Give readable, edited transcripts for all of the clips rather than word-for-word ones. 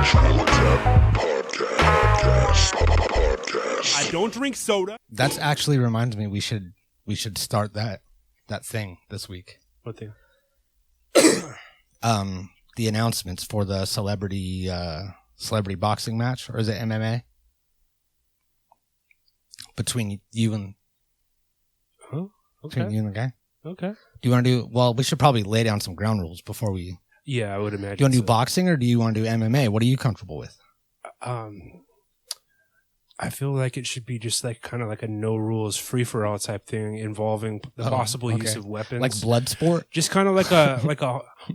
I don't drink soda. That actually reminds me we should start that thing this week. What thing? The announcements for the celebrity boxing match, or is it MMA? Between you and between you and the guy. Okay. Do you want to do? Well, we should probably lay down some ground rules before we. Yeah, I would imagine. Do you want to do boxing or do you want to do MMA? What are you comfortable with? I feel like it should be just like kind of like a no rules free for all type thing involving the possible use of weapons, like blood sport. Just kind of like a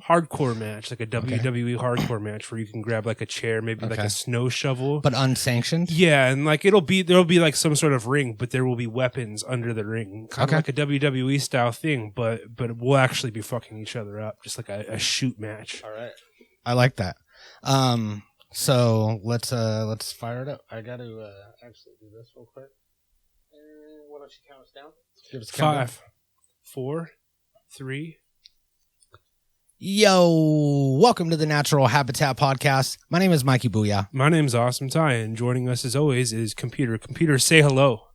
hardcore match, like a WWE hardcore match where you can grab like a chair, maybe like a snow shovel, but unsanctioned. Yeah, and like there'll be like some sort of ring, but there will be weapons under the ring, kind of like a WWE style thing, but we'll actually be fucking each other up, just like a shoot match. All right, I like that. So let's fire it up. I got to actually do this real quick. And why don't you count us down? Give us 5, 4, 3. Yo, welcome to the Natural Habitat Podcast. My name is Mikey Boohyah. My name's Awesome Ty, and joining us as always is Computer. Computer, say hello.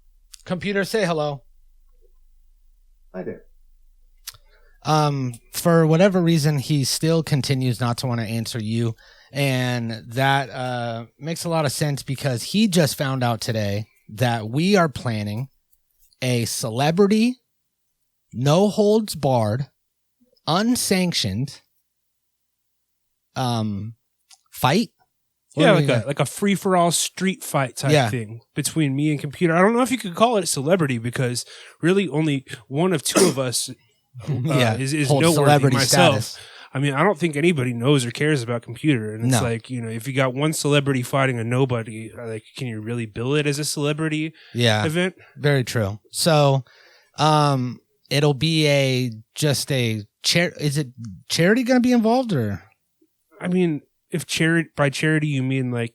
Computer, say hello. Hi there. For whatever reason, he still continues not to want to answer you. And that makes a lot of sense because he just found out today that we are planning a celebrity, no holds barred, unsanctioned fight. Yeah, like a free for all street fight type thing between me and Computer. I don't know if you could call it a celebrity because really only one of two of us is noteworthy. Celebrity myself. Status. I mean, I don't think anybody knows or cares about Computer. And it's like, you know, if you got one celebrity fighting a nobody, like, can you really bill it as a celebrity event? Very true. So, it'll be is it charity going to be involved or? I mean, if by charity, you mean like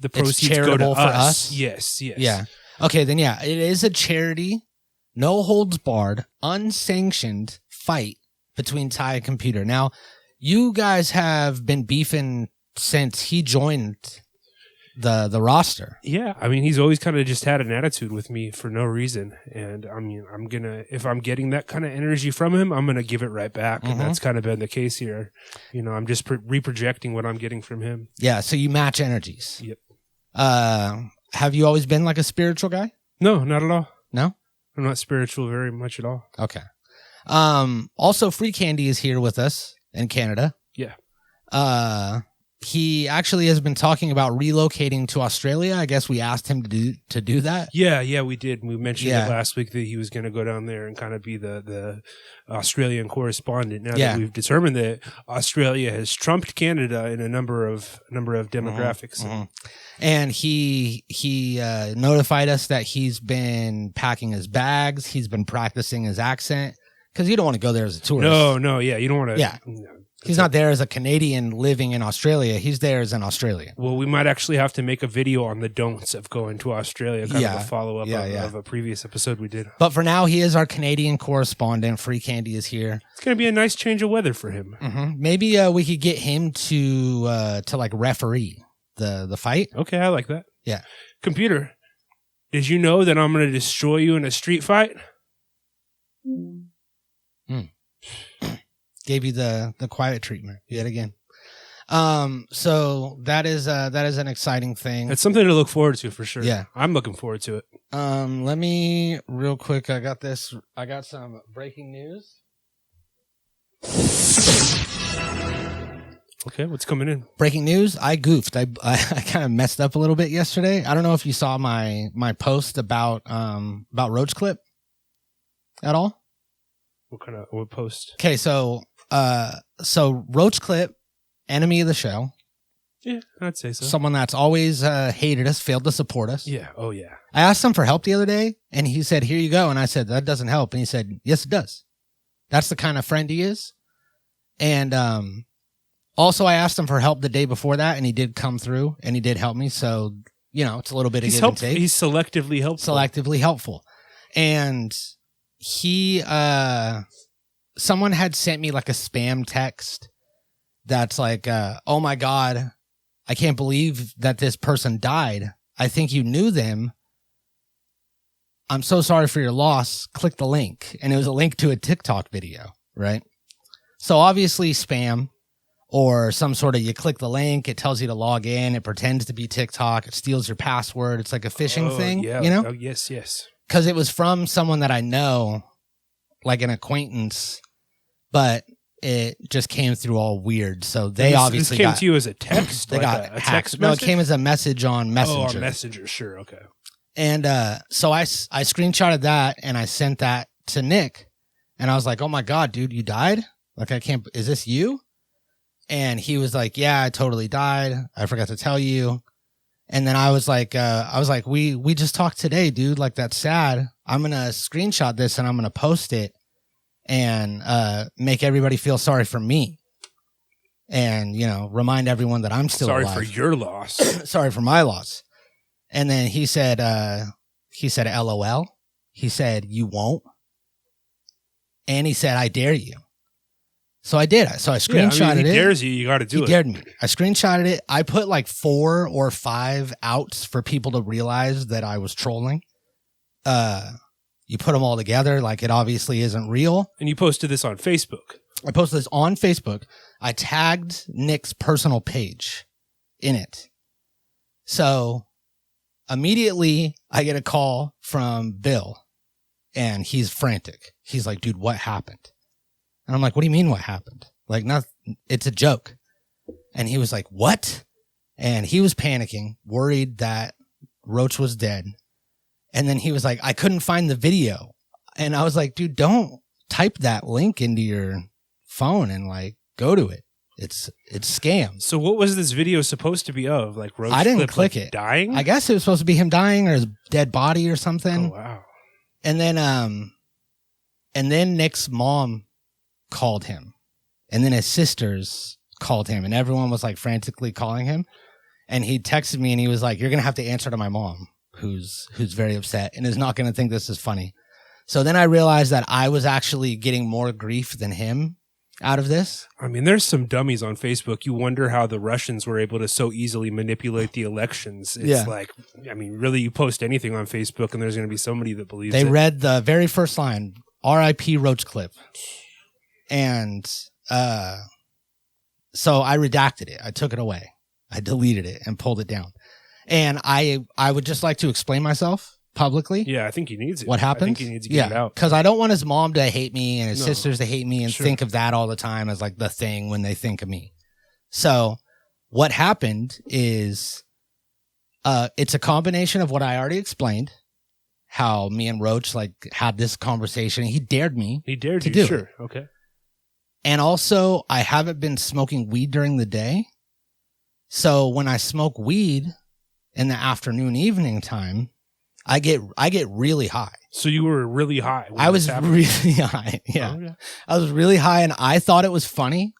the proceeds go to us? Yes. Yeah. Okay, then it is a charity, no holds barred, unsanctioned fight between Ty and Computer. Now, you guys have been beefing since he joined the roster. Yeah, I mean, he's always kind of just had an attitude with me for no reason. And I mean, if I'm getting that kind of energy from him, I'm gonna give it right back. And that's kind of been the case here. You know, I'm just reprojecting what I'm getting from him. Yeah, so you match energies. Yep. Have you always been like a spiritual guy? No, not at all. No? I'm not spiritual very much at all. Okay. Also, Free Candy is here with us in Canada. Yeah. He actually has been talking about relocating to Australia. I guess we asked him to do that. Yeah, we did. We mentioned it last week that he was going to go down there and kind of be the Australian correspondent. Now that we've determined that Australia has trumped Canada in a number of demographics. Mm-hmm. And he notified us that he's been packing his bags. He's been practicing his accent. Because you don't want to go there as a tourist. No, you don't want to. Yeah. He's not there as a Canadian living in Australia. He's there as an Australian. Well, we might actually have to make a video on the don'ts of going to Australia, kind of a follow-up of a previous episode we did. But for now, he is our Canadian correspondent. Free Candy is here. It's going to be a nice change of weather for him. Mm-hmm. Maybe we could get him to like referee the fight. Okay, I like that. Yeah. Computer, did you know that I'm going to destroy you in a street fight? Gave you the quiet treatment yet again. So that is an exciting thing. It's something to look forward to for sure. Yeah. I'm looking forward to it. Let me real quick. I got some breaking news. Okay, what's coming in? Breaking news. I goofed. I kind of messed up a little bit yesterday. I don't know if you saw my post about Roach Clip at all. What post? Okay, so Roach Clip, enemy of the show. Yeah, I'd say so. Someone that's always hated us, failed to support us. Yeah. Oh, yeah. I asked him for help the other day, and he said, "Here you go." And I said, "That doesn't help." And he said, "Yes, it does." That's the kind of friend he is. And also, I asked him for help the day before that, and he did come through, and he did help me. So, you know, it's a little bit of give and take. He's selectively helpful. And he, someone had sent me like a spam text that's like, "Oh my God, I can't believe that this person died. I think you knew them. I'm so sorry for your loss. Click the link. And it was a link to a TikTok video, right? So obviously spam or some sort of, you click the link, it tells you to log in, it pretends to be TikTok, it steals your password. It's like a phishing thing, yeah. you know? Oh, yes. Because it was from someone that I know, like an acquaintance, but it just came through all weird. So they obviously this came to you as a text? They like got a hacked. text No, it message? came as a message on Messenger. Oh, on Messenger, sure, okay. And so I screenshotted that and I sent that to Nick. And I was like, oh my God, dude, you died? Like, I can't, is this you? And he was like, yeah, I totally died. I forgot to tell you. And then I was like, we just talked today, dude. Like, that's sad. I'm going to screenshot this and I'm going to post it and make everybody feel sorry for me. And, you know, remind everyone that I'm still alive. Sorry for your loss. Sorry for my loss. And then he said, LOL. He said, you won't. And he said, I dare you. So I did. So I screenshotted it. He dares you. You got to do it. He dared me. I screenshotted it. I put like 4 or 5 outs for people to realize that I was trolling. You put them all together. Like, it obviously isn't real. And you posted this on Facebook. I posted this on Facebook. I tagged Nick's personal page in it. So immediately I get a call from Bill and he's frantic. He's like, dude, what happened? And I'm like, what do you mean what happened? Like, it's a joke. And he was like, what? And he was panicking, worried that Roach was dead. And then he was like, I couldn't find the video. And I was like, dude, don't type that link into your phone and like go to it. It's scam. So what was this video supposed to be of? Like Roach I didn't clip, click like, it. Dying? I guess it was supposed to be him dying or his dead body or something. Oh, wow. And then Nick's mom called him. And then his sisters called him. And everyone was like frantically calling him. And he texted me and he was like, you're going to have to answer to my mom, who's very upset and is not going to think this is funny. So then I realized that I was actually getting more grief than him out of this. I mean, there's some dummies on Facebook. You wonder how the Russians were able to so easily manipulate the elections. It's like, I mean, really, you post anything on Facebook and there's going to be somebody that believes it. They read the very first line, R.I.P. Roach clip. And so I redacted it. I took it away. I deleted it and pulled it down. And I would just like to explain myself publicly. Yeah, I think he needs it. What happened? I think he needs to get it out. Because I don't want his mom to hate me and his sisters to hate me and think of that all the time as like the thing when they think of me. So what happened is it's a combination of what I already explained, how me and Roach like had this conversation. He dared me. He dared to you, do sure. it. Okay. And also, I haven't been smoking weed during the day. So when I smoke weed in the afternoon, evening time, I get really high. So you were really high. I was really high. Yeah. Oh, yeah. I was really high and I thought it was funny.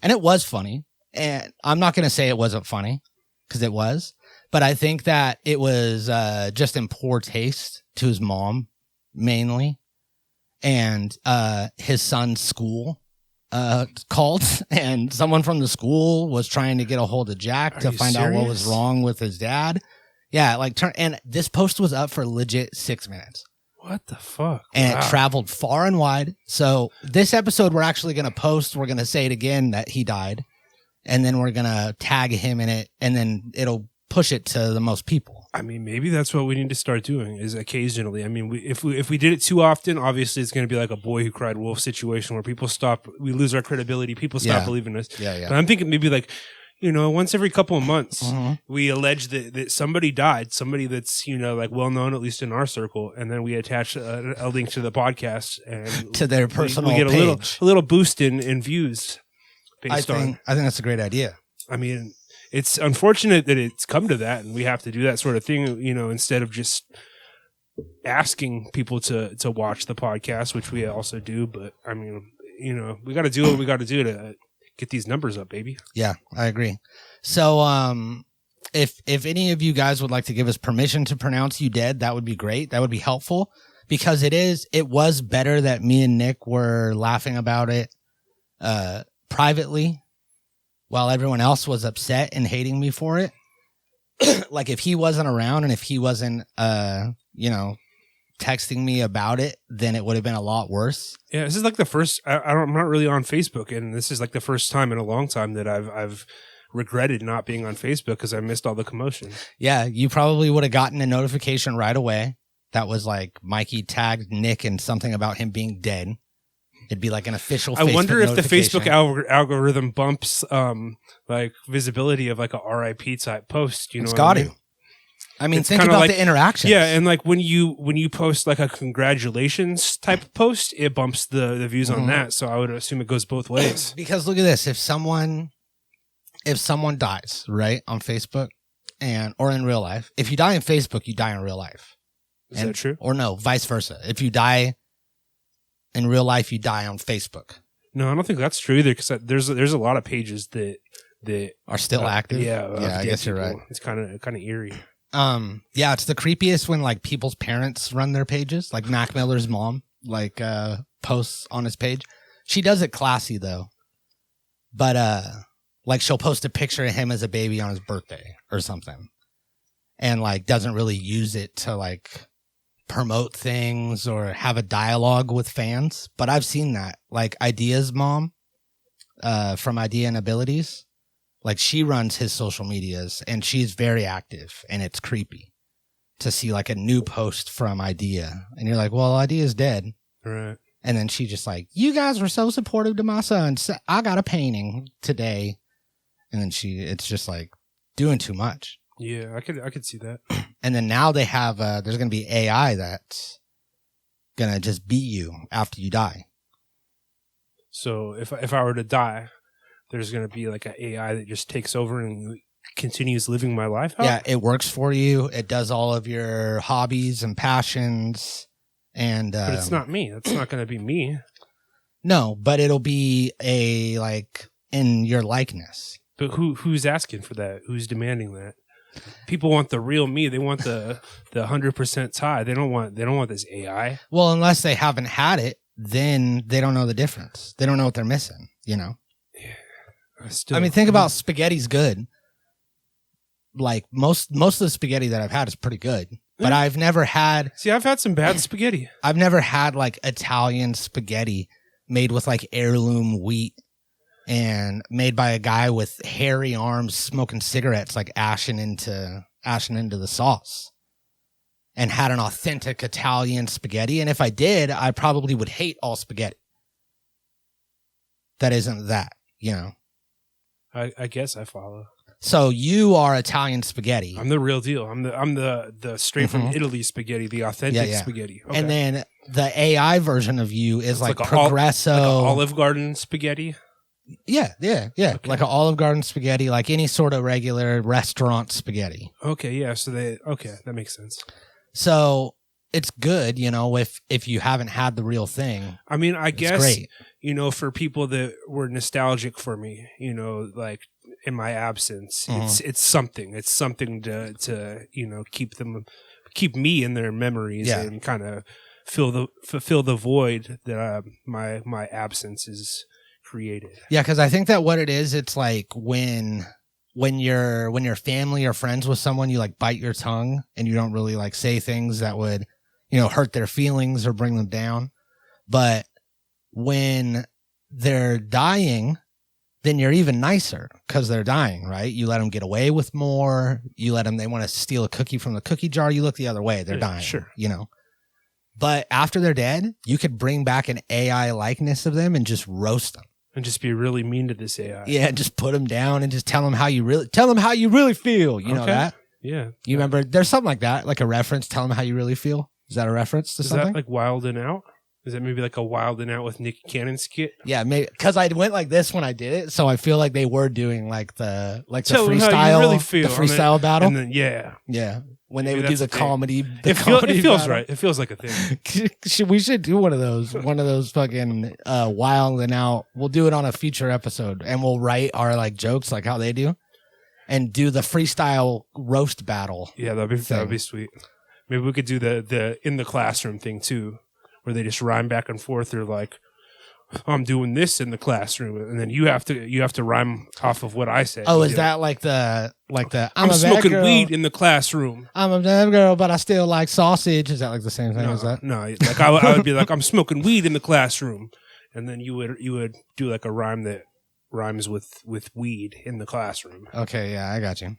And it was funny. And I'm not going to say it wasn't funny because it was. But I think that it was just in poor taste to his mom, mainly. And his son's school called, and someone from the school was trying to get a hold of Jack to find out what was wrong with his dad. Yeah, like and this post was up for legit 6 minutes. What the fuck? And it traveled far and wide. So this episode we're actually going to post. We're going to say it again that he died. And then we're going to tag him in it. And then it'll push it to the most people. I mean, maybe that's what we need to start doing is occasionally. I mean, if we did it too often, obviously it's going to be like a boy who cried wolf situation where people stop, we lose our credibility. People stop believing us. Yeah. But I'm thinking maybe like, you know, once every couple of months, we allege that somebody died, somebody that's, you know, like well known, at least in our circle. And then we attach a link to the podcast and to their personal we get page. a little boost in views. I think that's a great idea. I mean, it's unfortunate that it's come to that and we have to do that sort of thing, you know, instead of just asking people to watch the podcast, which we also do. But I mean, you know, we got to do what we got to do to get these numbers up, baby. Yeah, I agree. So, if any of you guys would like to give us permission to pronounce you dead, that would be great. That would be helpful because it was better that me and Nick were laughing about it, privately. while everyone else was upset and hating me for it. Like if he wasn't around and if he wasn't, texting me about it, then it would have been a lot worse. Yeah, this is like the first. I'm not really on Facebook, and this is like the first time in a long time that I've regretted not being on Facebook because I missed all the commotion. Yeah, you probably would have gotten a notification right away that was like Mikey tagged Nick in something about him being dead. It'd be like an official. I wonder if the notification. Facebook algorithm bumps like visibility of like a RIP type post. You know, it's got to. I mean, think about the interactions. Yeah, and like when you post like a congratulations type of post, it bumps the views on that. So I would assume it goes both ways. Because look at this: if someone dies, right, on Facebook or in real life, if you die in Facebook, you die in real life. Is that true? Or no, vice versa. If you die in real life, you die on Facebook. No, I don't think that's true either. Because there's a lot of pages that are still active. Yeah, I guess you're right. It's kind of eerie. Yeah, it's the creepiest when like people's parents run their pages, like Mac Miller's mom, like posts on his page. She does it classy though, but like she'll post a picture of him as a baby on his birthday or something, and like doesn't really use it to like promote things or have a dialogue with fans. But I've seen that, like Idea's mom, from Idea and Abilities. Like she runs his social medias and she's very active, and it's creepy to see like a new post from Idea. And you're like, well, Idea's dead. Right. And then she just like, you guys were so supportive to my son. So I got a painting today. And then it's just like doing too much. Yeah, I could see that. And then now they have, there's going to be AI that's going to just beat you after you die. So if I were to die, there's going to be like an AI that just takes over and continues living my life out? Yeah, it works for you. It does all of your hobbies and passions. And but it's not me. That's not going to be me. No, but it'll be in your likeness. But who's asking for that? Who's demanding that? People want the real me. They want the 100% Ty. They don't want this AI. Well, unless they haven't had it, then they don't know the difference. They don't know what they're missing, you know? Yeah. I mean, think about spaghetti's good. Like most of the spaghetti that I've had is pretty good, but I've never had. See, I've had some bad spaghetti. I've never had like Italian spaghetti made with like heirloom wheat and made by a guy with hairy arms smoking cigarettes, like ashing into the sauce, and had an authentic Italian spaghetti. And if I did, I probably would hate all spaghetti. That isn't that, you know. I guess I follow. So you are Italian spaghetti. I'm the real deal. I'm the straight from Italy spaghetti, the authentic spaghetti. Okay. And then the AI version of you is like Progresso, like Olive Garden spaghetti. Yeah. Okay. Like an Olive Garden spaghetti, like any sort of regular restaurant spaghetti. Okay, yeah. So that makes sense. So it's good, you know, if you haven't had the real thing. I mean, I guess great. You know, for people that were nostalgic for me, you know, like in my absence, it's something. It's something to you know keep me in their memories and kind of fulfill the void that my absence is created. Yeah, because I think that what it is, it's like when you're family or friends with someone, you like bite your tongue and you don't really like say things that would, you know, hurt their feelings or bring them down. But when they're dying, then you're even nicer because they're dying, right? You let them get away with more. You let them, they want to steal a cookie from the cookie jar. You look the other way. They're dying, sure. You know. But after they're dead, you could bring back an AI likeness of them and just roast them. And just be really mean to this AI. Yeah, just put them down and just tell them how you really feel. You know that? Yeah. You remember, there's something like that, like a reference, tell them how you really feel. Is that a reference to something? Is that like Wild and Out? Is that maybe like a Wild and Out with Nick Cannon skit? Yeah, maybe because I went like this when I did it, so I feel like they were doing like the tell freestyle, how you really feel, the freestyle battle. And then yeah, when they would do the comedy. It feels battle. Right. It feels like a thing. We should do one of those fucking Wild and Out. We'll do it on a future episode, and we'll write our like jokes like how they do, and do the freestyle roast battle. Yeah, that'd be sweet. Maybe we could do the in the classroom thing too, where they just rhyme back and forth. They're like, I'm doing this in the classroom, and then you have to rhyme off of what I say. Oh, is that like the I'm smoking weed in the classroom. I'm a bad girl, but I still like sausage. Is that like the same thing as that? No, like I would be like, I'm smoking weed in the classroom, and then you would do like a rhyme that rhymes with weed in the classroom. Okay, yeah, I got you.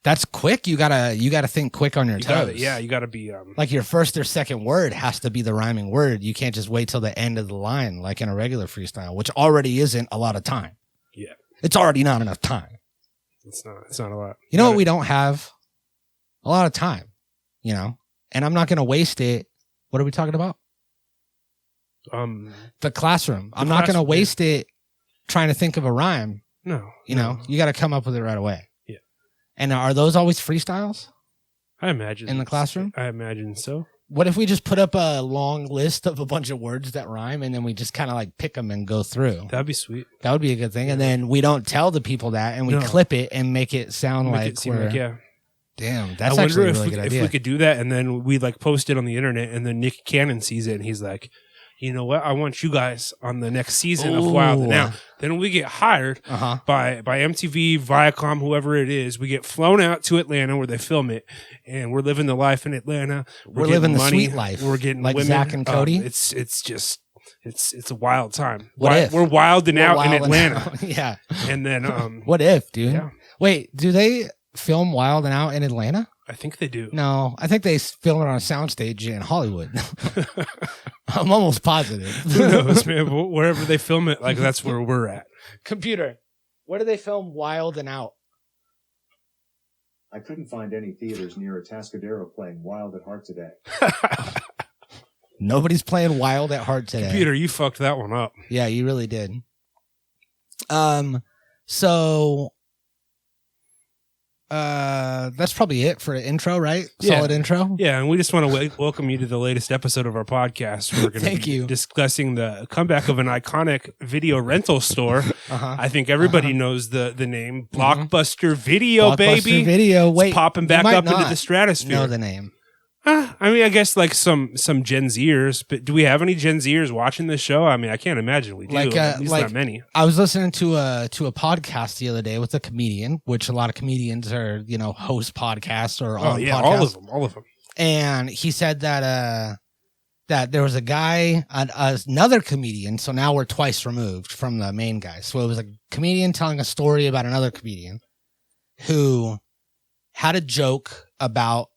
That's quick. You gotta think quick on your toes. You gotta be like your first or second word has to be the rhyming word. You can't just wait till the end of the line like in a regular freestyle, which already isn't a lot of time. Yeah, it's already not enough time. It's not a lot. You know what we don't have? A lot of time. You know, and I'm not gonna waste it. What are we talking about? The classroom. I'm not gonna waste it trying to think of a rhyme. No, you know, you got to come up with it right away. Yeah. And are those always freestyles? I imagine in the classroom. I imagine so. What if we just put up a long list of a bunch of words that rhyme, and then we just kind of like pick them and go through? That'd be sweet. That would be a good thing. And then we don't tell the people that, and we clip it and make it sound yeah. Damn, that's actually a really good idea. If we could do that, and then we like post it on the internet, and then Nick Cannon sees it, and he's like, you know what? I want you guys on the next season of Wild and Out. Then we get hired by MTV, Viacom, whoever it is. We get flown out to Atlanta where they film it, and we're living the life in Atlanta. We're living the sweet life. We're getting like women. Zach and Cody. It's a wild time. What if we're wilding out in Atlanta? Yeah. And then what if, dude? Yeah. Wait, do they film Wild and Out in Atlanta? I think they do. No, I think they film it on a soundstage in Hollywood. I'm almost positive. Who knows, man? Wherever they film it, like that's where we're at. Computer, where do they film Wild and Out? I couldn't find any theaters near Atascadero playing Wild at Heart today. Nobody's playing Wild at Heart today. Computer, you fucked that one up. Yeah, you really did. So that's probably it for the intro, right? Yeah. Solid intro. Yeah, and we just want to welcome you to the latest episode of our podcast. We're going to be discussing the comeback of an iconic video rental store. I think everybody knows the name Blockbuster Video, baby. Blockbuster Video. Wait, it's popping back up into the stratosphere. Know the name? I mean, I guess like some Gen Zers, but do we have any Gen Zers watching this show? I mean, I can't imagine we do. At least not many. I was listening to a podcast the other day with a comedian, which a lot of comedians are, host podcasts or on podcasts. All of them. And he said that there was a guy, another comedian. So now we're twice removed from the main guy. So it was a comedian telling a story about another comedian who had a joke about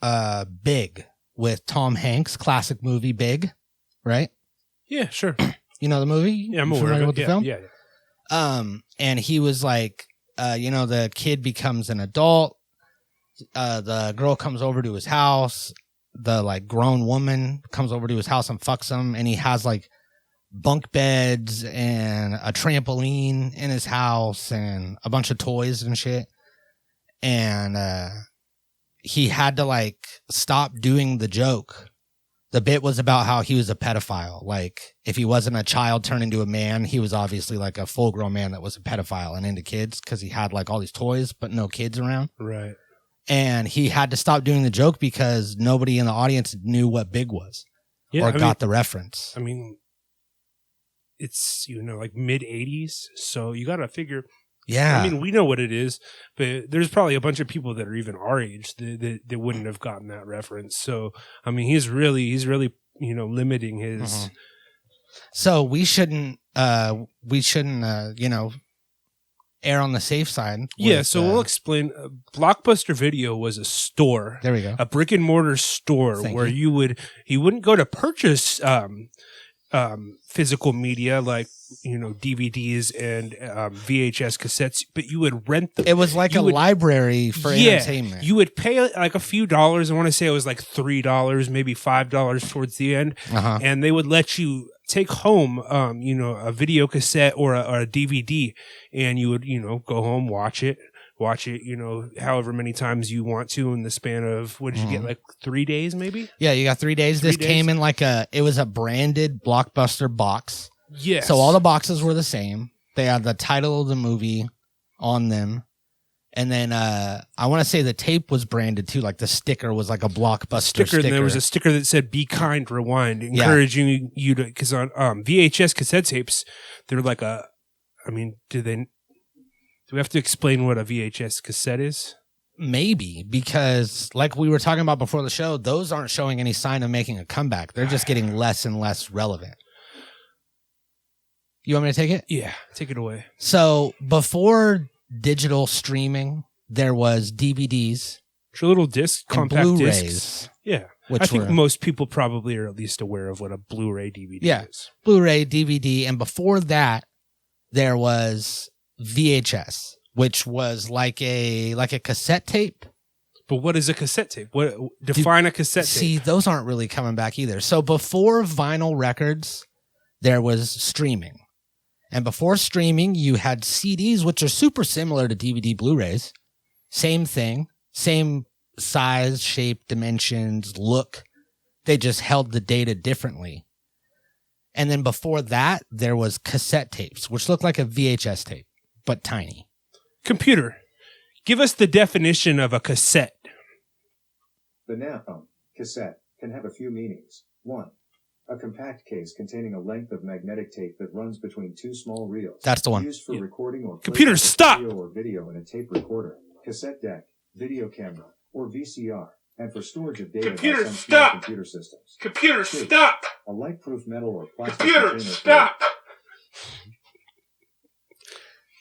Big. With Tom Hanks, classic movie Big, right? Yeah, sure. You know the movie? Yeah, I'm aware of it. The film? Yeah. And he was like, the kid becomes an adult. The girl comes over to his house. The like grown woman comes over to his house and fucks him. And he has like bunk beds and a trampoline in his house and a bunch of toys and shit. And he had to like stop doing the joke. The bit was about how he was a pedophile. Like if he wasn't a child turned into a man, he was obviously like a full grown man that was a pedophile and into kids because he had like all these toys, but no kids around. Right. And he had to stop doing the joke because nobody in the audience knew what Big was or got the reference. I mean, it's, like mid 80s. So you got to figure. Yeah. I mean, we know what it is, but there's probably a bunch of people that are even our age that wouldn't have gotten that reference. So, I mean, he's really, limiting his. So we shouldn't, err on the safe side. Yeah. So we'll explain. Blockbuster Video was a store. There we go. A brick and mortar store where you wouldn't go to purchase, physical media like DVDs and VHS cassettes, but you would rent them. It was like library for entertainment. You would pay like a few dollars. I want to say it was like $3, maybe $5 towards the end, and they would let you take home, a video cassette or a DVD, and you would go home, watch it, however many times you want to in the span of, what did you get, like 3 days maybe? Yeah, you got 3 days. This came in it was a branded Blockbuster box. Yes. So all the boxes were the same. They had the title of the movie on them. And then I want to say the tape was branded too, like the sticker was like a Blockbuster sticker. And there was a sticker that said "Be kind, rewind," encouraging you to, because on VHS cassette tapes, they're like a. I mean, do we have to explain what a VHS cassette is? Maybe, because like we were talking about before the show, those aren't showing any sign of making a comeback. They're just getting less and less relevant. You want me to take it? Yeah, take it away. So before digital streaming, there was DVDs. Little disc, compact Blu-rays, discs. Yeah. I think most people probably are at least aware of what a Blu-ray DVD is. Blu-ray, DVD. And before that, there was VHS, which was like a cassette tape. But what is a cassette tape? Define a cassette tape. See, those aren't really coming back either. So before vinyl records, there was streaming. And before streaming, you had CDs, which are super similar to DVD Blu-rays. Same thing, same size, shape, dimensions, look. They just held the data differently. And then before that, there was cassette tapes, which looked like a VHS tape, but tiny. Computer, give us the definition of a cassette. The noun cassette can have a few meanings. 1. A compact case containing a length of magnetic tape that runs between two small reels. That's the one. Used for recording or computer, stop! Audio or video in a tape recorder, cassette deck, video camera, or VCR, and for storage of data computer, by some stop! computer systems. Computer, 2. stop! A light-proof metal or plastic Computer, container. stop!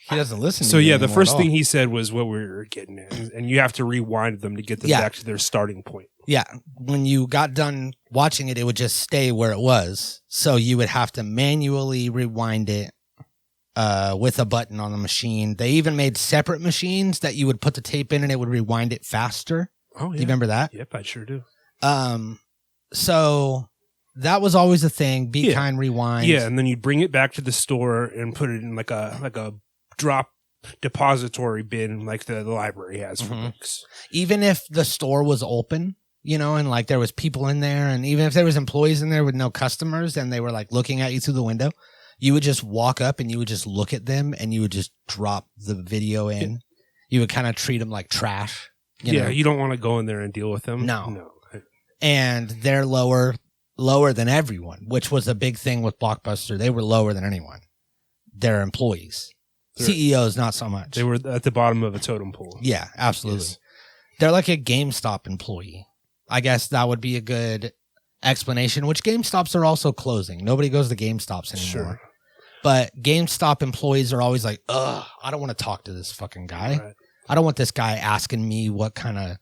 He doesn't listen to So you yeah, the anymore first at thing all. he said was what we were getting at, and you have to rewind them to get them back to their starting point. Yeah, when you got done watching it, it would just stay where it was. So you would have to manually rewind it with a button on the machine. They even made separate machines that you would put the tape in and it would rewind it faster. Oh, yeah. Do you remember that? Yep, I sure do. So that was always a thing. Be kind, rewind. Yeah, and then you'd bring it back to the store and put it in like a drop depository bin like the library has for books. Even if the store was open, you know, and like there was people in there, and even if there was employees in there with no customers and they were like looking at you through the window, you would just walk up and you would just look at them and you would just drop the video in. Yeah. You would kind of treat them like trash. You know? You don't want to go in there and deal with them. No. And they're lower than everyone, which was a big thing with Blockbuster. They were lower than anyone. Their employees. CEOs, not so much. They were at the bottom of a totem pole. Yeah, absolutely. Yes. They're like a GameStop employee. I guess that would be a good explanation, which GameStops are also closing. Nobody goes to GameStops anymore. Sure. But GameStop employees are always like, ugh, I don't want to talk to this fucking guy. Right. I don't want this guy asking me what kind of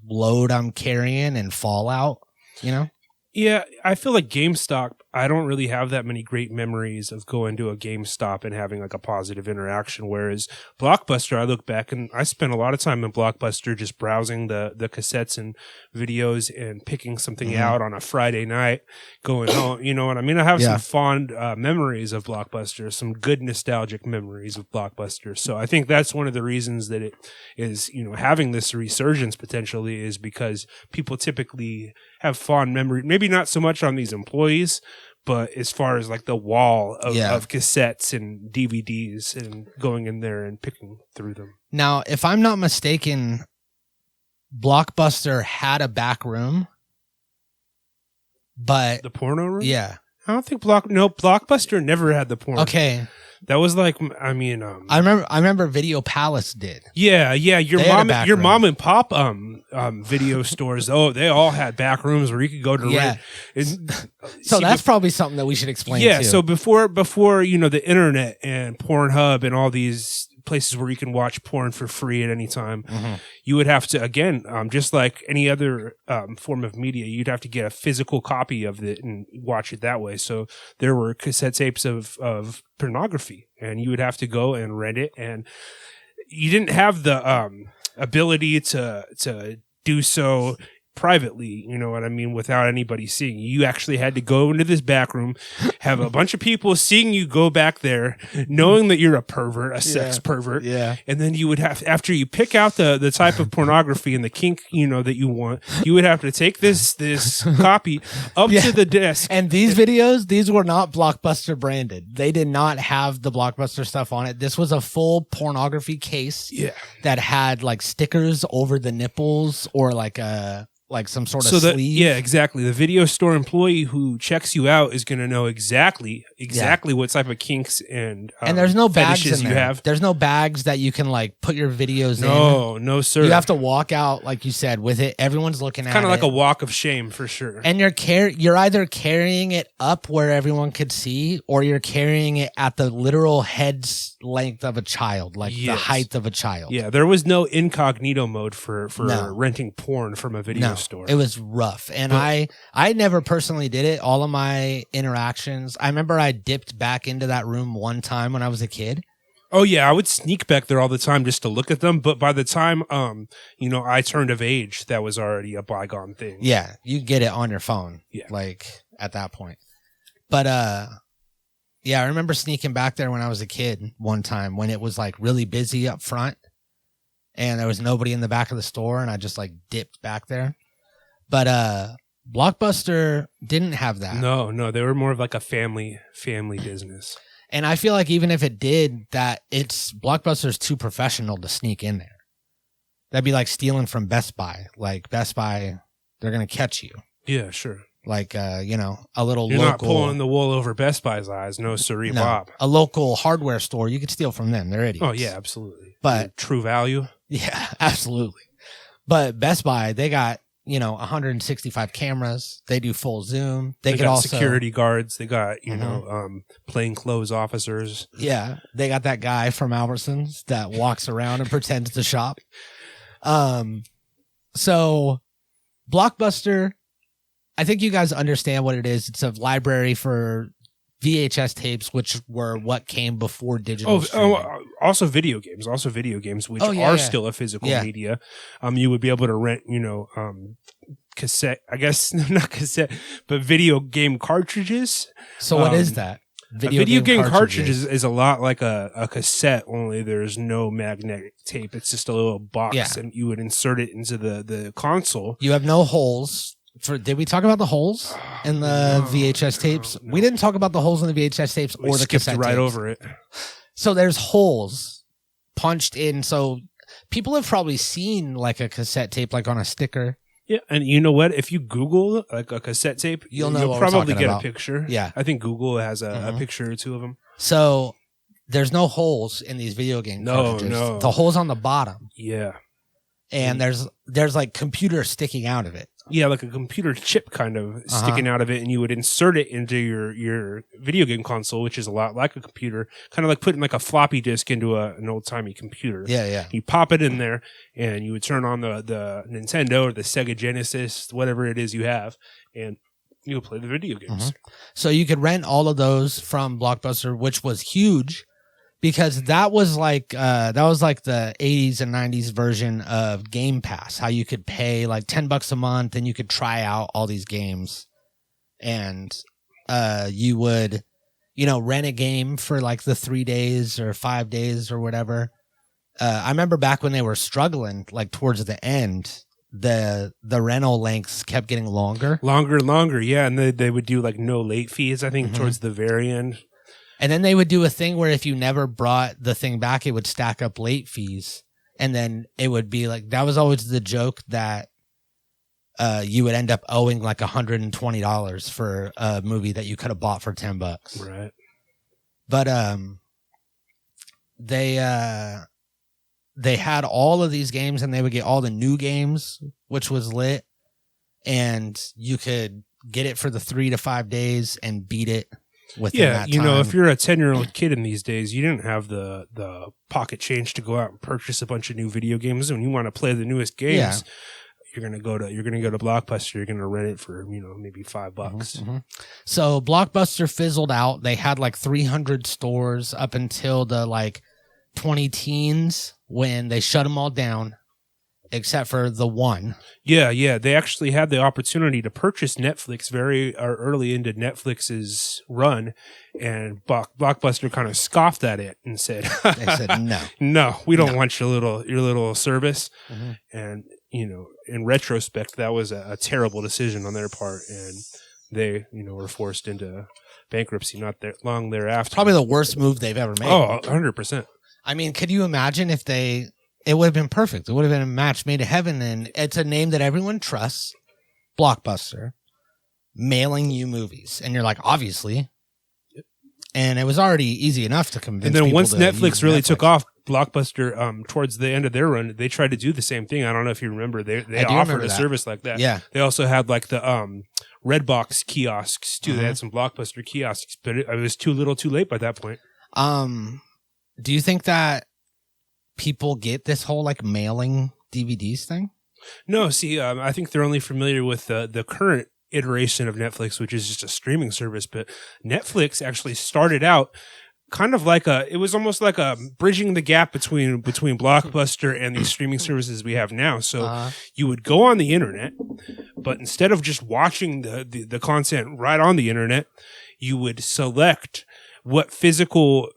load I'm carrying and Fallout, you know? Yeah, I feel like GameStop, I don't really have that many great memories of going to a GameStop and having like a positive interaction. Whereas Blockbuster, I look back and I spent a lot of time in Blockbuster just browsing the cassettes and videos and picking something out on a Friday night, going home. You know what I mean? I have some fond memories of Blockbuster, some good nostalgic memories of Blockbuster. So I think that's one of the reasons that it is, you know, having this resurgence potentially is because people typically have fond memories, maybe not so much on these employees, but as far as like the wall of cassettes and DVDs and going in there and picking through them. Now, if I'm not mistaken, Blockbuster had a back room, but the porno room? Yeah. I don't think Blockbuster never had the porno. Okay. That was like, I mean, I remember Video Palace did. Yeah. Your mom and pop video stores. Oh, they all had back rooms where you could go to rent. So that's probably something that we should explain. Yeah. Too. So before you know the internet and Pornhub and all these places where you can watch porn for free at any time, you would have to, again, just like any other form of media, you'd have to get a physical copy of it and watch it that way. So there were cassette tapes of pornography, and you would have to go and rent it, and you didn't have the ability to do so privately, you know what I mean, without anybody seeing you. You actually had to go into this back room, have a bunch of people seeing you go back there, knowing that you're a pervert, a sex pervert. Yeah. And then you would have, after you pick out the type of pornography and the kink, you know, that you want, you would have to take this copy up to the desk. And these videos, these were not Blockbuster branded. They did not have the Blockbuster stuff on it. This was a full pornography case that had like stickers over the nipples or like some sort of sleeve. Yeah, exactly. The video store employee who checks you out is going to know exactly what type of kinks and there's no bags in there. You have. There's no bags that you can like put your videos in. No, sir. You have to walk out, like you said, with it. Everyone's looking at it. Kind of like a walk of shame for sure. And you're either carrying it up where everyone could see, or you're carrying it at the literal head's length of a child, like the height of a child. Yeah, there was no incognito mode for renting porn from a video store. It was rough. And I never personally did it. All of my interactions, I remember I dipped back into that room one time when I was a kid. Oh yeah, I would sneak back there all the time just to look at them. But by the time I turned of age, that was already a bygone thing. Yeah, you get it on your phone. Yeah, like at that point. But yeah, I remember sneaking back there when I was a kid one time when it was like really busy up front, and there was nobody in the back of the store, and I just like dipped back there. But Blockbuster didn't have that. No, they were more of like a family business. And I feel like even if it did, that Blockbuster's too professional to sneak in there. That'd be like stealing from Best Buy. Like Best Buy, they're gonna catch you. Yeah, sure. Like a little You're local. not pulling the wool over Best Buy's eyes, no siree, Bob. A local hardware store, you could steal from them. They're idiots. Oh yeah, absolutely. But True Value. Yeah, absolutely. But Best Buy, they got 165 cameras. They do full zoom. They got also security guards. They got plainclothes officers. Yeah, they got that guy from Albertsons that walks around and pretends to shop. So Blockbuster, I think you guys understand what it is. It's a library for VHS tapes, which were what came before digital streaming. Also video games, which are still a physical media. You would be able to rent, cassette, I guess, not cassette, but video game cartridges. So what is that? Video game cartridges is a lot like a cassette, only there's no magnetic tape. It's just a little box, and you would insert it into the console. You have no holes. Did we talk about the holes in the VHS tapes? No. We didn't talk about the holes in the VHS tapes or the cassette tapes. Over it. So there's holes punched in. So people have probably seen like a cassette tape, like on a sticker. Yeah, and you know what? If you Google like a cassette tape, you'll probably get a picture. Yeah, I think Google has a picture or two of them. So there's no holes in these video game cartridges. No. The hole's on the bottom. Yeah. And there's like computer sticking out of it. Yeah, like a computer chip kind of sticking out of it, and you would insert it into your video game console, which is a lot like a computer, kind of like putting like a floppy disk into an old-timey computer. Yeah. You pop it in there, and you would turn on the Nintendo or the Sega Genesis, whatever it is you have, and you would play the video games. So you could rent all of those from Blockbuster, which was huge. Because that was like the 80s and 90s version of Game Pass, how you could pay like $10 a month and you could try out all these games, and you would rent a game for like the 3 days or 5 days or whatever. I remember back when they were struggling, like towards the end, the rental lengths kept getting longer, yeah, and they would do like no late fees, I think, towards the very end. And then they would do a thing where if you never brought the thing back, it would stack up late fees. And then it would be like, that was always the joke that you would end up owing like $120 for a movie that you could have bought for $10. Right. But they had all of these games, and they would get all the new games, which was lit. And you could get it for the 3 to 5 days and beat it. That time. If you're a 10-year-old kid in these days, you didn't have the pocket change to go out and purchase a bunch of new video games. And when you want to play the newest games, you're gonna go to Blockbuster. You're gonna rent it for maybe $5. So Blockbuster fizzled out. They had like 300 stores up until the like 20 teens when they shut them all down. except for the one. Yeah. They actually had the opportunity to purchase Netflix very early into Netflix's run, and Blockbuster kind of scoffed at it and said, They said, no, we don't want your little service. Mm-hmm. And, in retrospect, that was a terrible decision on their part, and they, were forced into bankruptcy not that long thereafter. Probably the worst move they've ever made. Oh, 100%. I mean, could you imagine if it would have been perfect. It would have been a match made in heaven, and it's a name that everyone trusts, Blockbuster, mailing you movies. And you're like, obviously. And it was already easy enough to convince people. And then once Netflix really took off, Blockbuster, towards the end of their run, they tried to do the same thing. I don't know if you remember. They offered a service like that. Yeah. They also had like the Redbox kiosks too. They had some Blockbuster kiosks, but it was too little too late by that point. Do you think that people get this whole like mailing DVDs thing? No, see, I think they're only familiar with the current iteration of Netflix, which is just a streaming service. But Netflix actually started out kind of like it was almost like a bridging the gap between Blockbuster and these streaming services we have now. So you would go on the internet, but instead of just watching the content right on the internet, you would select what physical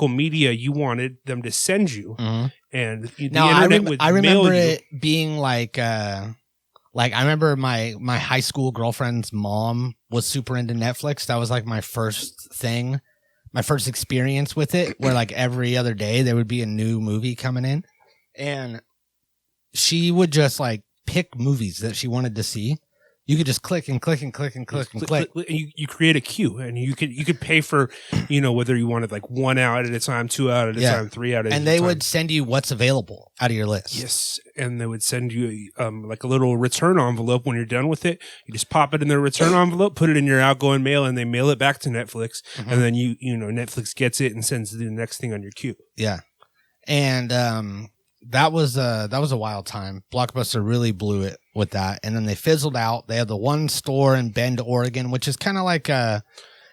media you wanted them to send you. And I remember it being like I remember my high school girlfriend's mom was super into Netflix. That was like my first thing, my first experience with it, where like every other day there would be a new movie coming in, and she would just like pick movies that she wanted to see. You could just click and click and click and click and click. And you create a queue, and you could pay for, whether you wanted like 1 out at a time, 2 out at a time, 3 out at a time. And they would send you what's available out of your list. Yes. And they would send you like a little return envelope when you're done with it. You just pop it in their return envelope, put it in your outgoing mail, and they mail it back to Netflix. And then Netflix gets it and sends the next thing on your queue. Yeah. And that was a wild time. Blockbuster really blew it with that, and then they fizzled out. They had the one store in Bend, Oregon, which is kind of like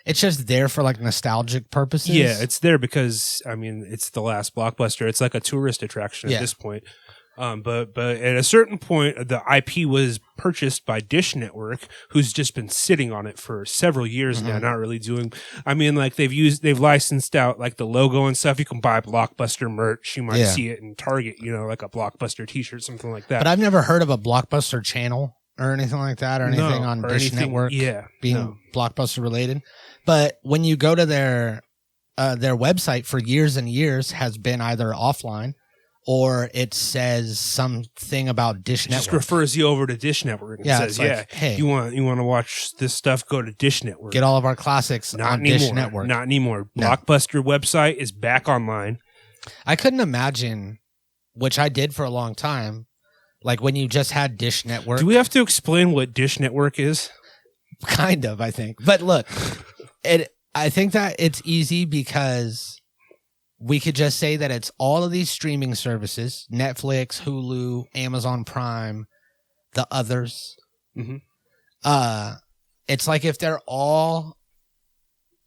it's just there for like nostalgic purposes. Yeah, it's there because it's the last Blockbuster. It's like a tourist attraction at this point. But at a certain point, the IP was purchased by Dish Network, who's just been sitting on it for several years now, not really doing. They've licensed out like the logo and stuff. You can buy Blockbuster merch. You might see it in Target, like a Blockbuster T-shirt, something like that. But I've never heard of a Blockbuster channel or anything like that, or anything on Dish Network being Blockbuster related. But when you go to their website for years and years has been either offline, or it says something about Dish Network. Just refers you over to Dish Network and says, hey, you want to watch this stuff, go to Dish Network. Get all of our classics on Dish Network. Not anymore. Blockbuster website is back online. I couldn't imagine, which I did for a long time, like when you just had Dish Network. Do we have to explain what Dish Network is? Kind of, I think. But look, I think that it's easy because we could just say that it's all of these streaming services, Netflix, Hulu, Amazon Prime, the others. It's like if they're all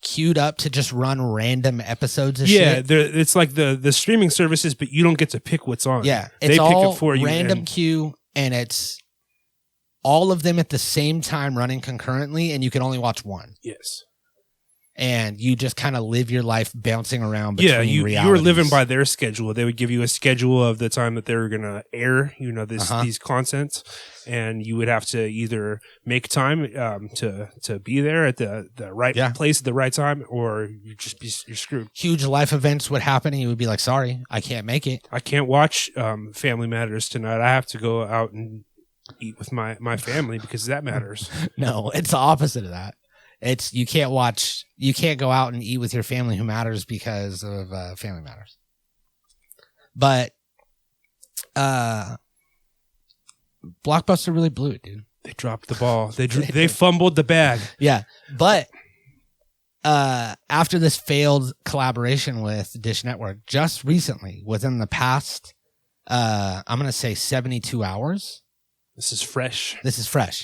queued up to just run random episodes of shit. It's like the streaming services, but you don't get to pick what's on. Yeah, it's all pick it for you random queue, and it's all of them at the same time running concurrently, and you can only watch one. Yes. And you just kind of live your life bouncing around between realities. You were living by their schedule. They would give you a schedule of the time that they were going to air, these contents, and you would have to either make time to be there at the right place at the right time, or you're screwed. Huge life events would happen, and you would be like, "Sorry, I can't make it. I can't watch Family Matters tonight. I have to go out and eat with my family because that matters." No, it's the opposite of that. It's you can't go out and eat with your family who matters because of Family Matters. But Blockbuster really blew it, dude. They dropped the ball. They fumbled the bag. Yeah, but after this failed collaboration with Dish Network, just recently, within the past, I'm going to say 72 hours. This is fresh.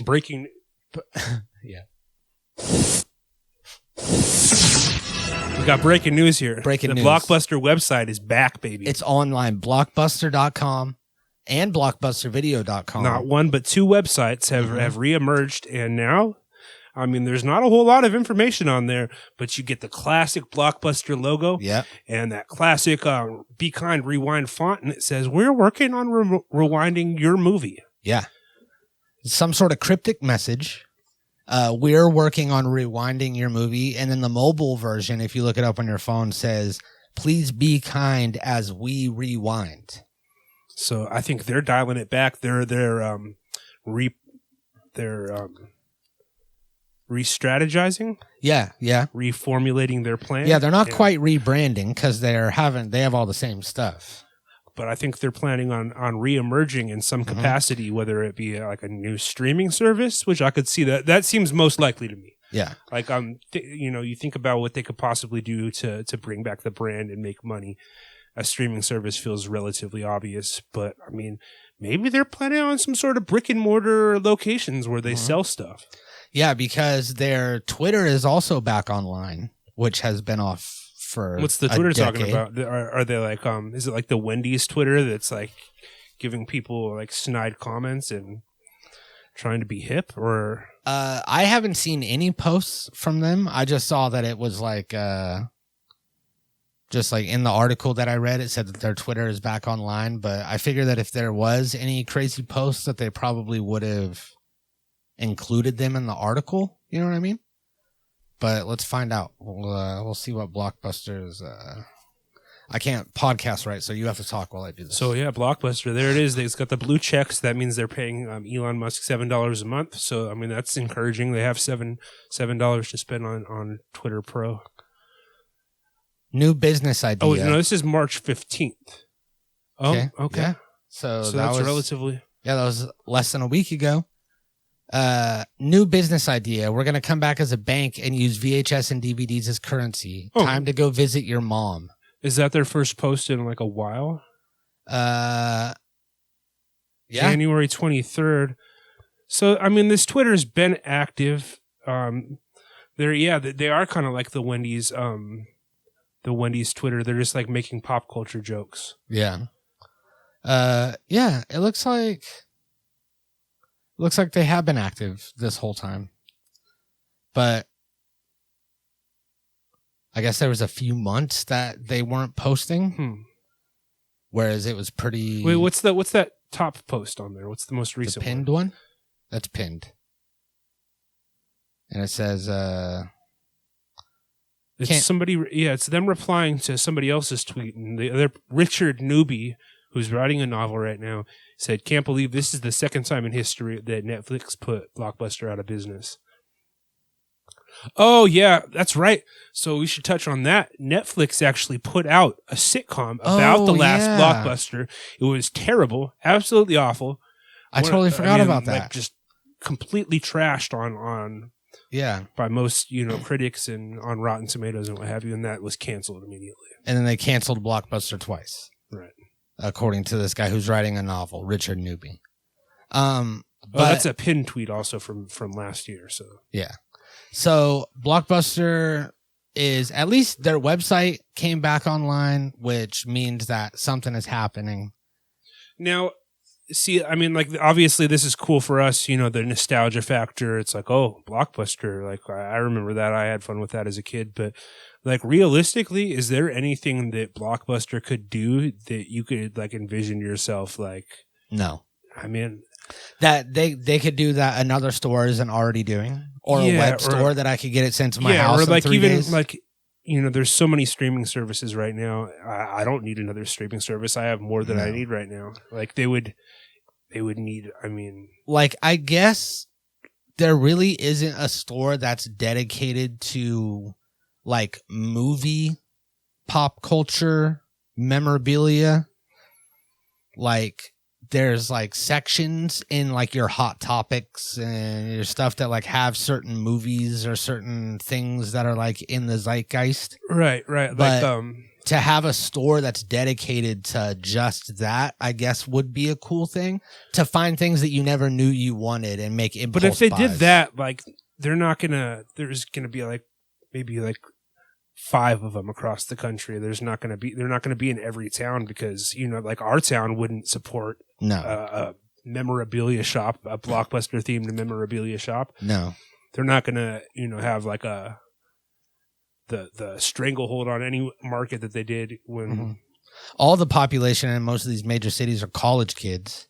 Breaking. Yeah. We got breaking news here. The Blockbuster website is back, baby. It's online, blockbuster.com, and blockbustervideo.com. Not one, but two websites have reemerged, and now, I mean, there's not a whole lot of information on there, but you get the classic Blockbuster logo, and that classic Be Kind Rewind font, and it says, "We're working on rewinding your movie." Yeah, some sort of cryptic message. We're working on rewinding your movie, and then the mobile version, if you look it up on your phone, says, "Please be kind as we rewind." So I think they're dialing it back. They're re-strategizing. Yeah. Reformulating their plan. Yeah, they're not quite rebranding because they have all the same stuff. But I think they're planning on re-emerging in some capacity, whether it be like a new streaming service, which I could see that seems most likely to me. Yeah. Like, you think about what they could possibly do to bring back the brand and make money. A streaming service feels relatively obvious, but I mean, maybe they're planning on some sort of brick and mortar locations where they sell stuff. Yeah, because their Twitter is also back online, which has been off for What's the Twitter talking about? Are they like, is it like the Wendy's Twitter that's like giving people like snide comments and trying to be hip? Or I haven't seen any posts from them. I just saw that it was like just like in the article that I read, it said that their Twitter is back online, but I figure that if there was any crazy posts that they probably would have included them in the article. You know what I mean? But let's find out. We'll see what Blockbuster's. I can't podcast, right? So you have to talk while I do this. So yeah, Blockbuster. There it is. It's got the blue checks. That means they're paying Elon Musk $7 a month. So I mean that's encouraging. They have $7 to spend on Twitter Pro. New business idea. Oh no, this is March 15th. Oh, okay. Yeah. So that's relatively. Yeah, that was less than a week ago. New business idea. We're going to come back as a bank and use VHS and DVDs as currency. Time to go visit your mom. Is that their first post in like a while? Yeah. January 23rd. So, I mean, this Twitter's been active. They are kind of like the Wendy's Twitter. They're just like making pop culture jokes. Yeah. Yeah, it looks like they have been active this whole time. But I guess there was a few months that they weren't posting. Whereas it was pretty. Wait, what's that top post on there? What's the most recent the pinned one? That's pinned. And it says it's somebody, it's them replying to somebody else's tweet, and the other Richard Newby, who's writing a novel right now, said, "Can't believe this is the second time in history that Netflix put Blockbuster out of business." Oh, yeah, that's right. So we should touch on that. Netflix actually put out a sitcom about the last Blockbuster. It was terrible, absolutely awful. I totally forgot about that. Like, just completely trashed on by most critics and on Rotten Tomatoes and what have you, and that was canceled immediately. And then they canceled Blockbuster twice. Right. According to this guy who's writing a novel, Richard Newby. But that's a pinned tweet also from last year. So yeah. So Blockbuster is, at least their website came back online, which means that something is happening. Now, see, I mean, like, obviously this is cool for us, the nostalgia factor. It's like, oh, Blockbuster. Like, I remember that. I had fun with that as a kid. But, like, realistically, is there anything that Blockbuster could do that you could, like, envision yourself, like... No. I mean... That they could do that another store isn't already doing, or a web store that I could get it sent to my house. Or like in 3 days. Like there's so many streaming services right now. I don't need another streaming service. I have more than I need right now. Like they would need. I mean, like I guess there really isn't a store that's dedicated to like movie pop culture memorabilia, like. There's like sections in like your hot topics and your stuff that like have certain movies or certain things that are like in the zeitgeist. Right. But like, to have a store that's dedicated to just that, I guess would be a cool thing, to find things that you never knew you wanted and make impulse buys. But if they did that, like there's gonna be like maybe like 5 of them across the country. They're not going to be in every town because, like our town wouldn't support a memorabilia shop, a Blockbuster themed memorabilia shop. No. They're not going to, have like the stranglehold on any market that they did when all the population in most of these major cities are college kids.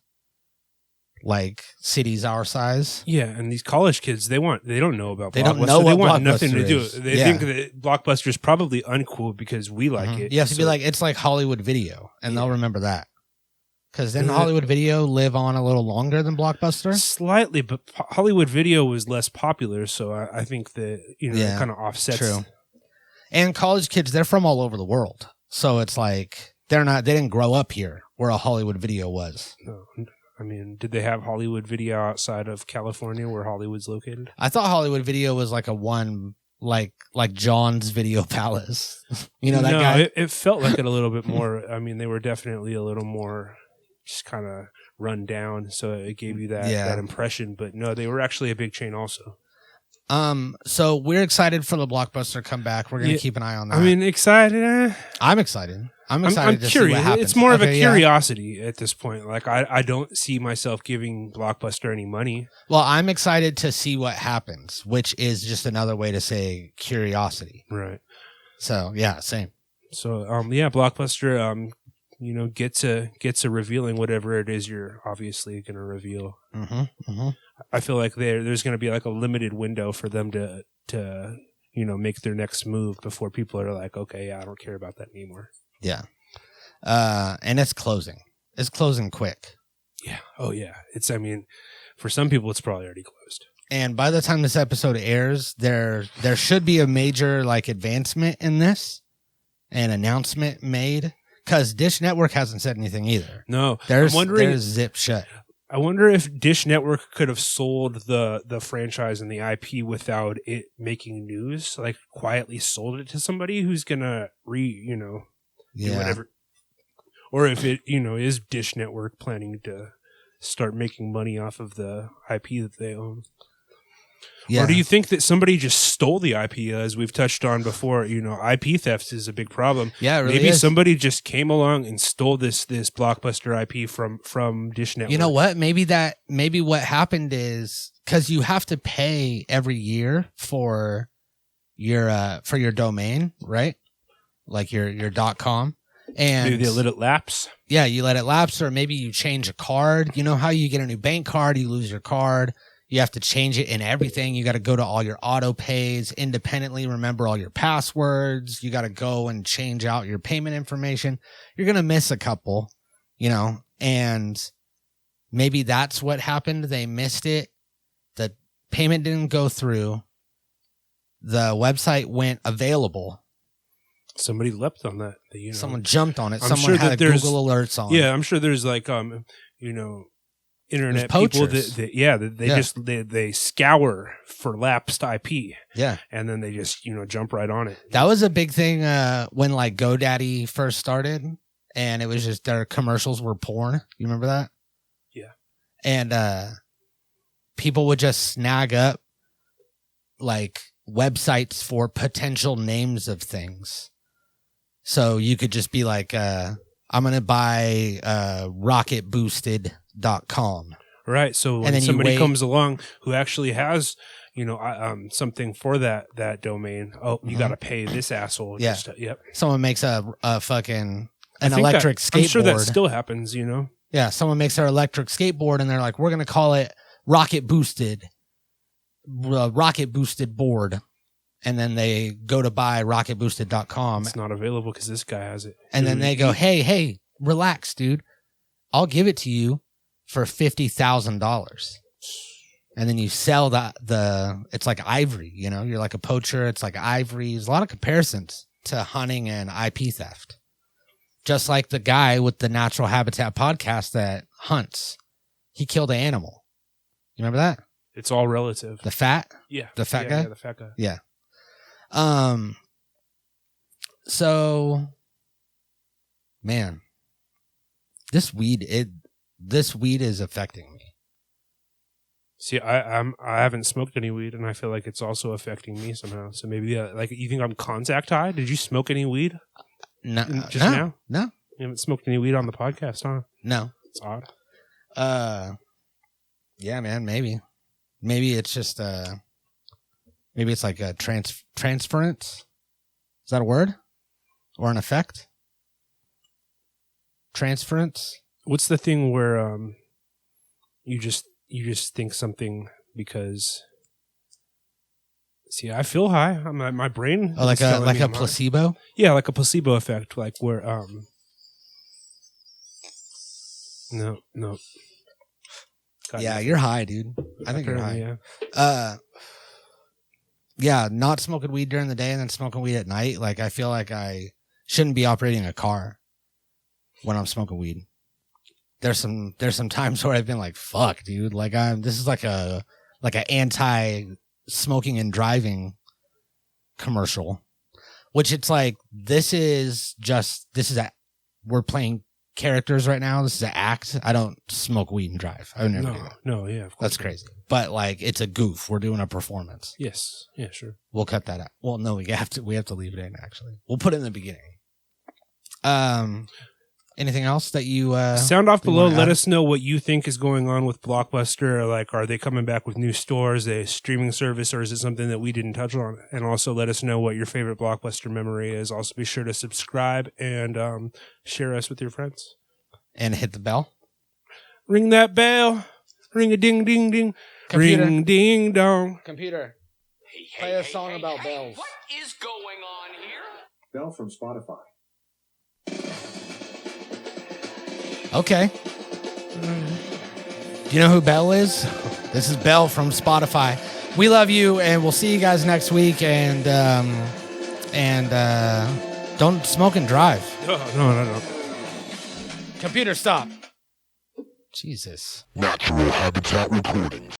Like cities our size. Yeah, and these college kids, they don't know about Blockbuster. They don't know what they want Blockbuster nothing to do. is. They think that Blockbuster is probably uncool because we like it. You have to be like, it's like Hollywood Video, and they'll remember that. Because then Hollywood Video live on a little longer than Blockbuster? Slightly, but Hollywood Video was less popular, so I think that, it kind of offsets. True. And college kids, they're from all over the world. So it's like, they didn't grow up here where a Hollywood Video was. No. I mean, did they have Hollywood Video outside of California where Hollywood's located? I thought Hollywood Video was like a one, like John's Video Palace. That guy? It felt like it a little bit more. I mean, they were definitely a little more just kind of run down, so it gave you that impression. But no, they were actually a big chain also. So we're excited for the Blockbuster comeback. We're going to keep an eye on that. I mean, excited? I'm excited. I'm excited to curious. See what happens. It's more of a curiosity at this point. Like, I don't see myself giving Blockbuster any money. Well, I'm excited to see what happens, which is just another way to say curiosity. Right. So, yeah, same. So, Blockbuster, get to revealing whatever it is you're obviously going to reveal. I feel like there's going to be like a limited window for them to make their next move before people are like, okay, I don't care about that anymore. Yeah. And it's closing. It's closing quick. Yeah. Oh, yeah. For some people, it's probably already closed. And by the time this episode airs, there should be a major like advancement in this, an announcement made, because Dish Network hasn't said anything either. No. They're zip shut. I wonder if Dish Network could have sold the franchise and the IP without it making news, like quietly sold it to somebody who's gonna do whatever. Or if it, is Dish Network planning to start making money off of the IP that they own. Yeah. Or do you think that somebody just stole the IP, as we've touched on before? IP theft is a big problem. Yeah, it really maybe is. Somebody just came along and stole this Blockbuster IP from Dish Network. You know what? Maybe what happened is because you have to pay every year for your domain, right? Like your .com. And maybe they let it lapse. Yeah, you let it lapse, or maybe you change a card. You know how you get a new bank card, you lose your card. You have to change it in everything. You got to go to all your auto pays independently. Remember all your passwords. You got to go and change out your payment information. You're going to miss a couple, and maybe that's what happened. They missed it. The payment didn't go through. The website went available. Somebody leapt on that. Someone jumped on it. Someone had Google alerts on. Yeah, I'm sure there's like, internet people that they scour for lapsed IP. Yeah. And then they just, jump right on it. That was a big thing when like GoDaddy first started, and it was just their commercials were porn. You remember that? Yeah. And people would just snag up like websites for potential names of things. So you could just be like, I'm going to buy rocketboosted.com. Right. So when somebody comes along who actually has, something for that domain, you got to pay this asshole. Yeah. Yep. Someone makes an electric skateboard. I'm sure that still happens, Yeah. Someone makes their electric skateboard and they're like, we're going to call it Rocket Boosted board. And then they go to buy rocketboosted.com. It's not available because this guy has it. And then they go, hey, relax, dude. I'll give it to you for $50,000. And then you sell it's like ivory, you're like a poacher. It's like ivory. There's a lot of comparisons to hunting and IP theft. Just like the guy with the Natural Habitat podcast that hunts. He killed an animal. You remember that? It's all relative. The fat? Yeah. The fat guy? Yeah, the fat guy. Yeah. So, man, this weed is affecting me. See, I haven't smoked any weed, and I feel like it's also affecting me somehow. So maybe, like, you think I'm contact high? Did you smoke any weed? No, just now? No, you haven't smoked any weed on the podcast, huh? No, it's odd. Yeah, man, maybe it's just maybe it's like a transference. Is that a word or an effect? Transference. What's the thing where you just think something because? See, I feel high. My brain. Oh, like a placebo. High. Yeah, like a placebo effect, like where No. Yeah, you're high, dude. I think you're high. Yeah. Yeah, not smoking weed during the day and then smoking weed at night. Like, I feel like I shouldn't be operating a car when I'm smoking weed. There's some times where I've been like, "Fuck, dude!" Like, this is like a anti-smoking and driving commercial, which it's like we're playing characters right now. This is an act. I don't smoke weed and drive. I would never do that. No, yeah, of course. That's crazy. But like, it's a goof. We're doing a performance. Yes. Yeah, sure. We'll cut that out. Well, no, we have to leave it in, actually. We'll put it in the beginning. Anything else that you sound off below? Let us know what you think is going on with Blockbuster. Like, are they coming back with new stores, a streaming service, or is it something that we didn't touch on? And also let us know what your favorite Blockbuster memory is. Also be sure to subscribe and share us with your friends. And hit the bell. Ring that bell. Ring a ding ding ding. Computer. Ring ding dong. Computer. Play a song about bells. What is going on here? Bell from Spotify. Okay. Do you know who Belle is? This is Belle from Spotify. We love you, and we'll see you guys next week. And don't smoke and drive. No. Computer, stop. Jesus. Natural Habitat Recordings.